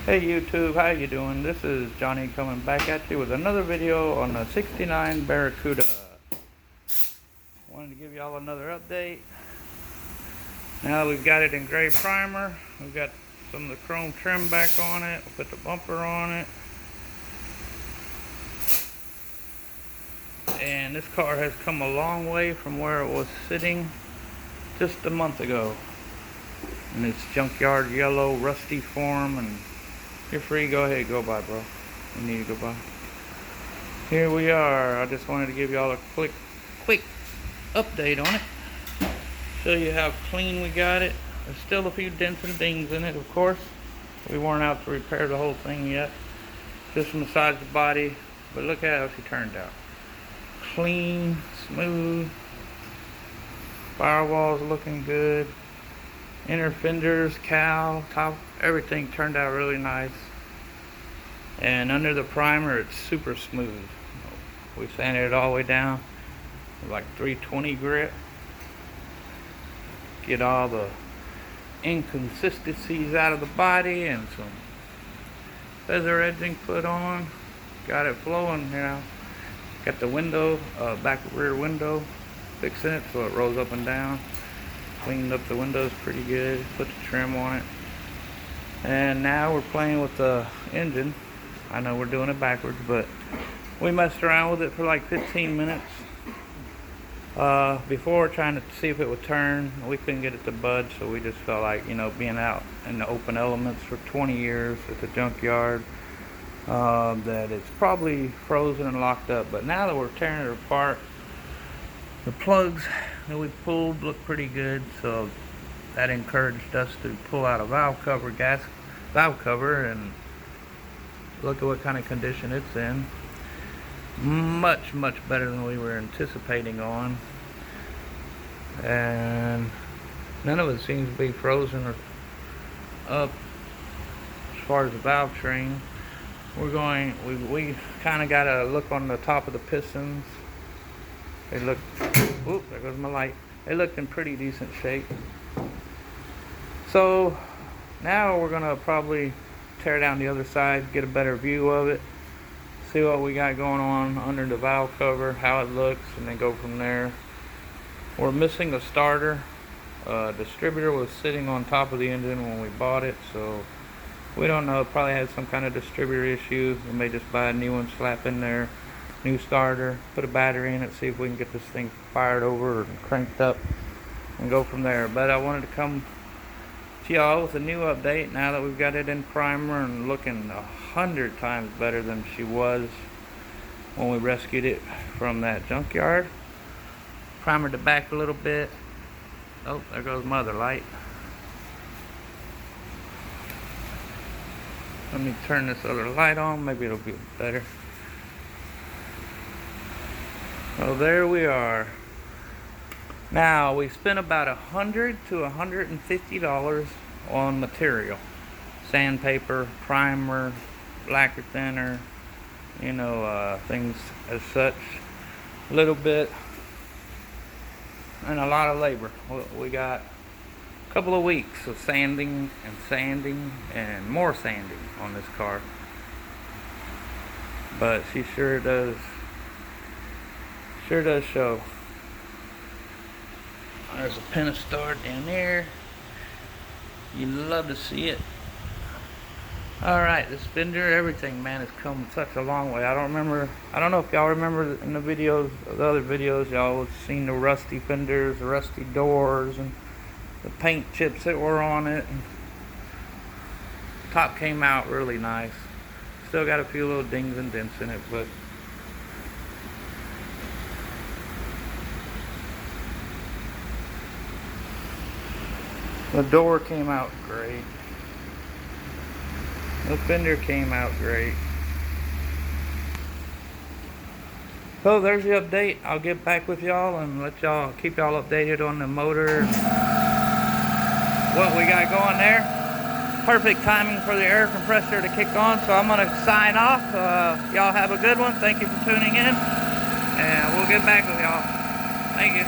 Hey YouTube, how you doing? This is Johnny coming back at you with another video on the 69 Barracuda. Wanted to give y'all another update. Now that we've got it in gray primer, we've got some of the chrome trim back on it. We'll put the bumper on it. And this car has come a long way from where it was sitting just a month ago. In its junkyard yellow rusty form, and you're free, go ahead, go by, bro. You need to go by. Here we are. I just wanted to give y'all a quick update on it. Show you how clean we got it. There's still a few dents and dings in it, of course. We weren't out to repair the whole thing yet. Just massage the body. But look at how she turned out. Clean, smooth. Firewall's looking good. Inner fenders, cowl, top, everything turned out really nice. And under the primer, it's super smooth. We sanded it all the way down with like 320 grit. Get all the inconsistencies out of the body and some feather edging put on. Got it flowing now. Got the window, back rear window, fixing it so it rolls up and down. Cleaned up the windows pretty good, put the trim on it. And now we're playing with the engine. I know we're doing it backwards, but we messed around with it for like 15 minutes before, trying to see if it would turn. We couldn't get it to budge, so we just felt like, being out in the open elements for 20 years at the junkyard, that it's probably frozen and locked up. But now that we're tearing it apart, the plugs that we pulled look pretty good, so that encouraged us to pull out a valve cover, gas valve cover, and look at what kind of condition it's in. Much better than we were anticipating on, and none of it seems to be frozen or up as far as the valve train. We kind of got a look on the top of the pistons. They look, oop, there goes my light. They looked in pretty decent shape. So now we're gonna probably tear down the other side, get a better view of it, see what we got going on under the valve cover, how it looks, and then go from there. We're missing a starter. Distributor was sitting on top of the engine when we bought it, so we don't know. It probably had some kind of distributor issue. We may just buy a new one, slap in there. New starter, put a battery in it, see if we can get this thing fired over and cranked up and go from there. But I wanted to come to y'all with a new update now that we've got it in primer and looking 100 times better than she was when we rescued it from that junkyard. Primered it back a little bit. Oh, there goes my other light. Let me turn this other light on, maybe it'll be better. Well, there we are. Now, we spent about $100 to $150 on material. Sandpaper, primer, lacquer thinner, things as such. A little bit, and a lot of labor. We got a couple of weeks of sanding and more sanding on this car. But she sure does show. There's a pin of start down there. You love to see it. Alright, the fender, everything, man, has come such a long way. I don't know if y'all remember in the other videos, y'all have seen the rusty fenders, the rusty doors, and the paint chips that were on it. And the top came out really nice. Still got a few little dings and dents in it, but the door came out great. The fender came out great. So there's the update. I'll get back with y'all and keep y'all updated on the motor and what we got going there. Perfect timing for the air compressor to kick on, so I'm gonna sign off. Y'all have a good one. Thank you for tuning in, and we'll get back with y'all. Thank you.